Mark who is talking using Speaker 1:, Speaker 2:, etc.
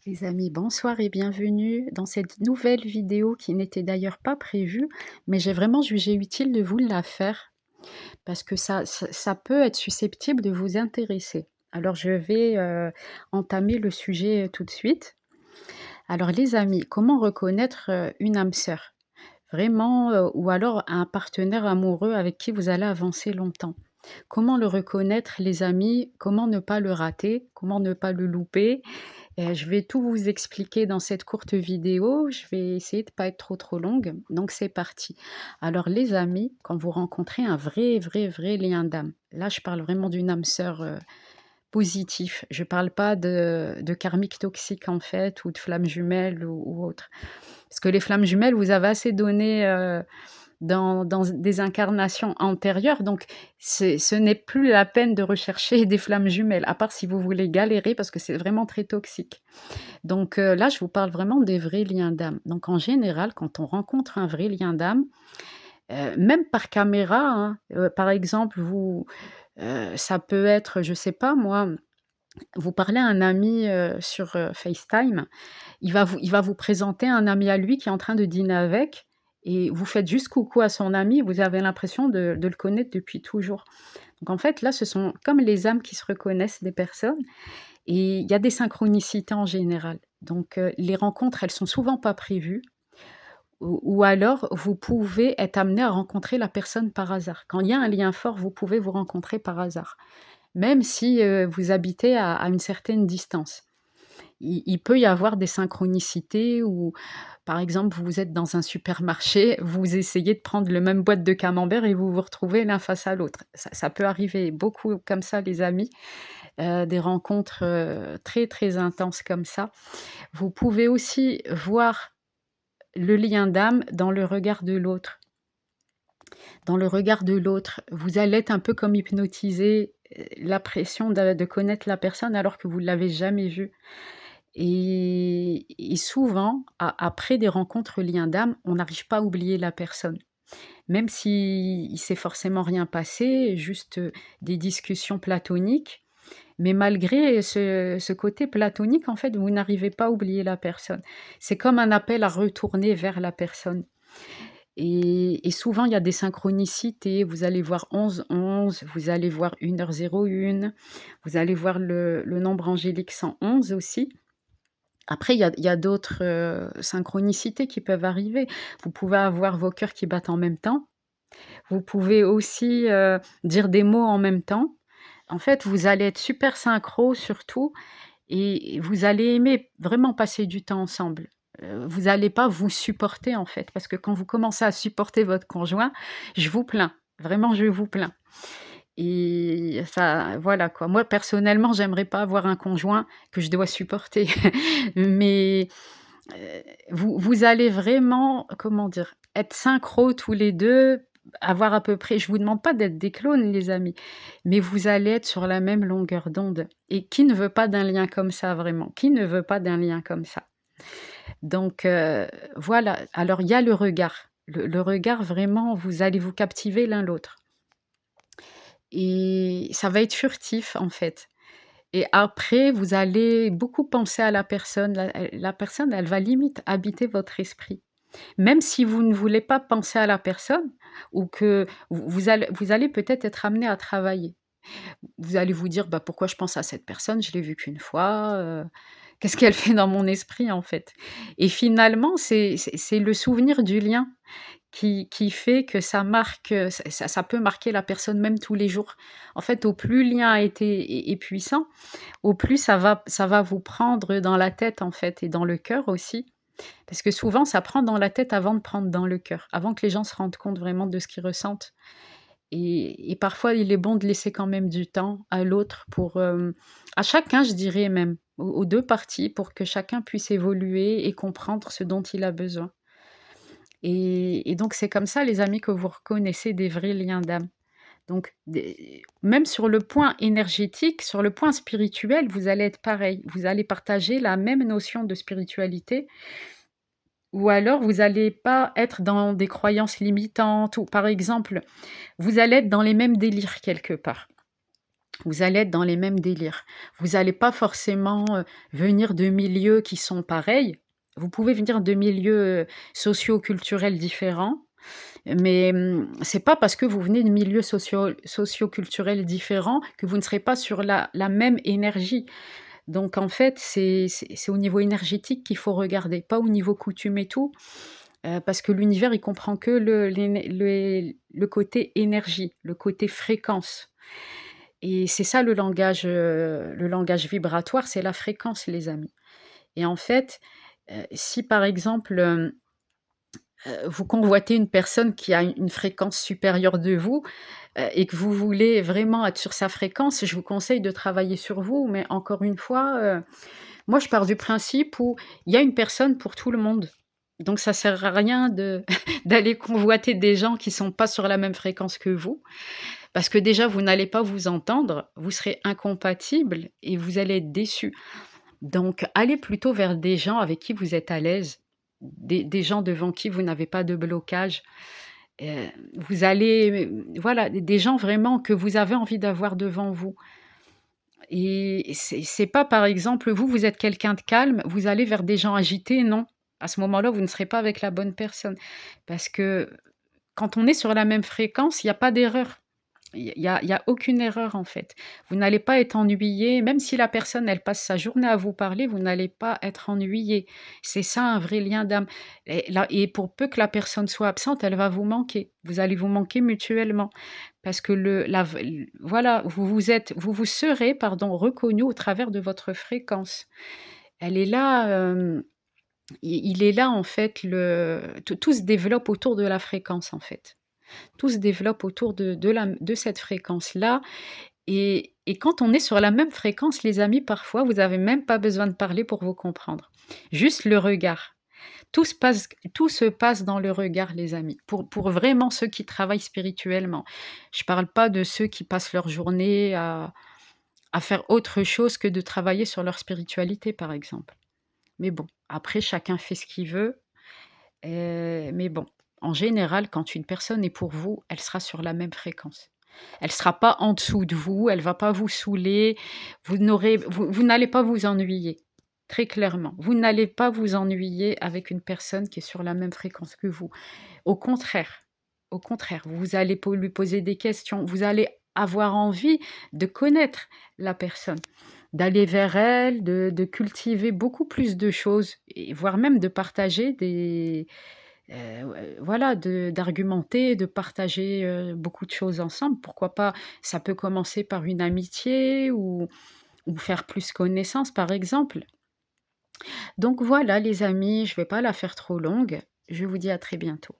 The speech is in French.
Speaker 1: Les amis, bonsoir et bienvenue dans cette nouvelle vidéo qui n'était d'ailleurs pas prévue, mais j'ai vraiment jugé utile de vous la faire parce que ça peut être susceptible de vous intéresser. Alors je vais entamer le sujet tout de suite. Alors les amis, comment reconnaître une âme sœur? Vraiment, ou alors un partenaire amoureux avec qui vous allez avancer longtemps. Comment le reconnaître les amis? Comment ne pas le rater? Comment ne pas le louper? Je vais tout vous expliquer dans cette courte vidéo. Je vais essayer de pas être trop longue, donc c'est parti. Alors les amis, quand vous rencontrez un vrai lien d'âme, là je parle vraiment d'une âme sœur, positif. Je parle pas de karmique toxique en fait ou de flammes jumelles ou autre. Parce que les flammes jumelles, vous avez assez donné, dans des incarnations antérieures, donc ce n'est plus la peine de rechercher des flammes jumelles, à part si vous voulez galérer parce que c'est vraiment très toxique. Donc là, je vous parle vraiment des vrais liens d'âme. Donc en général, quand on rencontre un vrai lien d'âme, même par caméra, hein, par exemple, ça peut être, je sais pas moi, vous parlez à un ami, sur, FaceTime, il va vous présenter un ami à lui qui est en train de dîner avec et vous faites juste coucou à son ami, vous avez l'impression de le connaître depuis toujours. Donc en fait, là, ce sont comme les âmes qui se reconnaissent des personnes et il y a des synchronicités en général. Donc les rencontres, elles sont souvent pas prévues ou alors vous pouvez être amené à rencontrer la personne par hasard. Quand il y a un lien fort, vous pouvez vous rencontrer par hasard, même si, vous habitez à une certaine distance. Il peut y avoir des synchronicités où, par exemple, vous êtes dans un supermarché, vous essayez de prendre le même boîte de camembert et vous vous retrouvez l'un face à l'autre. Ça peut arriver beaucoup comme ça les amis, des rencontres, très intenses comme ça. Vous pouvez aussi voir le lien d'âme dans le regard de l'autre. Dans le regard de l'autre, vous allez être un peu comme hypnotisé, la pression de connaître la personne alors que vous ne l'avez jamais vue. Et souvent, après des rencontres liens d'âme, on n'arrive pas à oublier la personne. Même si il s'est forcément rien passé, juste, des discussions platoniques, mais malgré ce côté platonique, en fait, vous n'arrivez pas à oublier la personne. C'est comme un appel à retourner vers la personne. Et souvent, il y a des synchronicités. Vous allez voir 11 11, vous allez voir 1h01, vous allez voir le nombre angélique 111 aussi. Après, il y a d'autres, synchronicités qui peuvent arriver. Vous pouvez avoir vos cœurs qui battent en même temps. Vous pouvez aussi, dire des mots en même temps. En fait, vous allez être super synchro surtout et vous allez aimer vraiment passer du temps ensemble. Vous allez pas vous supporter, en fait, parce que quand vous commencez à supporter votre conjoint, je vous plains, vraiment je vous plains et ça voilà quoi. Moi personnellement, j'aimerais pas avoir un conjoint que je dois supporter, mais vous allez vraiment, comment dire? Être synchro tous les 2, avoir à peu près je vous demande pas d'être des clones les amis, mais vous allez être sur la même longueur d'onde et qui ne veut pas d'un lien comme ça vraiment? Qui ne veut pas d'un lien comme ça? Donc voilà. Alors il y a le regard. Le regard vraiment, vous allez vous captiver l'un l'autre et ça va être furtif en fait. Et après, vous allez beaucoup penser à la personne. La personne, elle va limite habiter votre esprit. Même si vous ne voulez pas penser à la personne ou que vous allez peut-être être amené à travailler. Vous allez vous dire: «Bah, pourquoi je pense à cette personne? Je l'ai vue qu'une fois, qu'est-ce qu'elle fait dans mon esprit, en fait?» Et finalement, c'est le souvenir du lien qui fait que ça marque, ça peut marquer la personne même tous les jours. En fait, au plus le lien a été est puissant, au plus ça va vous prendre dans la tête, en fait et dans le cœur aussi. Parce que souvent, ça prend dans la tête avant de prendre dans le cœur, avant que les gens se rendent compte vraiment de ce qu'ils ressentent et parfois, il est bon de laisser quand même du temps à l'autre pour, à chacun, je dirais même, aux 2 parties pour que chacun puisse évoluer et comprendre ce dont il a besoin et donc c'est comme ça, les amis, que vous reconnaissez des vrais liens d'âme. Donc des même sur le point énergétique, sur le point spirituel, vous allez être pareil. Vous allez partager la même notion de spiritualité ou alors vous allez pas être dans des croyances limitantes ou par exemple, vous allez être dans les mêmes délires quelque part. Vous allez être dans les mêmes délires. Vous allez pas forcément, venir de milieux qui sont pareils. Vous pouvez venir de milieux, socio-culturels différents, mais, c'est pas parce que vous venez de milieux socio-culturels différents que vous ne serez pas sur la même énergie. Donc en fait, c'est au niveau énergétique qu'il faut regarder, pas au niveau coutume et tout, parce que l'univers, il comprend que le côté énergie, le côté fréquence. Et c'est ça le langage vibratoire, c'est la fréquence, les amis. Et en fait, si par exemple, vous convoitez une personne qui a une fréquence supérieure de vous, et que vous voulez vraiment être sur sa fréquence, je vous conseille de travailler sur vous. Mais encore une fois, moi je pars du principe où il y a une personne pour tout le monde. Donc ça sert à rien de d'aller convoiter des gens qui sont pas sur la même fréquence que vous. Parce que déjà, vous n'allez pas vous entendre, vous serez incompatibles et vous allez être déçus. Donc, allez plutôt vers des gens avec qui vous êtes à l'aise, des gens devant qui vous n'avez pas de blocage. Vous allez, voilà, des gens vraiment que vous avez envie d'avoir devant vous. Et c'est pas par exemple, vous êtes quelqu'un de calme, vous allez vers des gens agités, non. À ce moment-là, vous ne serez pas avec la bonne personne. Parce que quand on est sur la même fréquence, il y a pas d'erreur. Il y a aucune erreur, en fait. Vous n'allez pas être ennuyé, même si la personne, elle passe sa journée à vous parler, vous n'allez pas être ennuyé. C'est ça un vrai lien d'âme. Et pour peu que la personne soit absente, elle va vous manquer. Vous allez vous manquer mutuellement parce que voilà, vous vous serez, pardon, reconnu au travers de votre fréquence. Elle est là, il est là, en fait, tout se développe autour de la fréquence, en fait. Tout se développe autour de cette fréquence-là et quand on est sur la même fréquence, les amis, parfois, vous avez même pas besoin de parler pour vous comprendre. Juste le regard. Tout se passe dans le regard, les amis, pour vraiment ceux qui travaillent spirituellement. Je parle pas de ceux qui passent leur journée à faire autre chose que de travailler sur leur spiritualité, par exemple. Mais bon, après chacun fait ce qu'il veut, mais bon, en général, quand une personne est pour vous, elle sera sur la même fréquence. Elle sera pas en dessous de vous, elle va pas vous saouler, vous n'allez pas vous ennuyer, très clairement. Vous n'allez pas vous ennuyer avec une personne qui est sur la même fréquence que vous. Au contraire, vous allez lui poser des questions, vous allez avoir envie de connaître la personne, d'aller vers elle, de cultiver beaucoup plus de choses et voire même de partager voilà, d'argumenter, de partager, beaucoup de choses ensemble. Pourquoi pas? Ça peut commencer par une amitié ou faire plus connaissance, par exemple. Donc voilà les amis, je vais pas la faire trop longue. Je vous dis à très bientôt.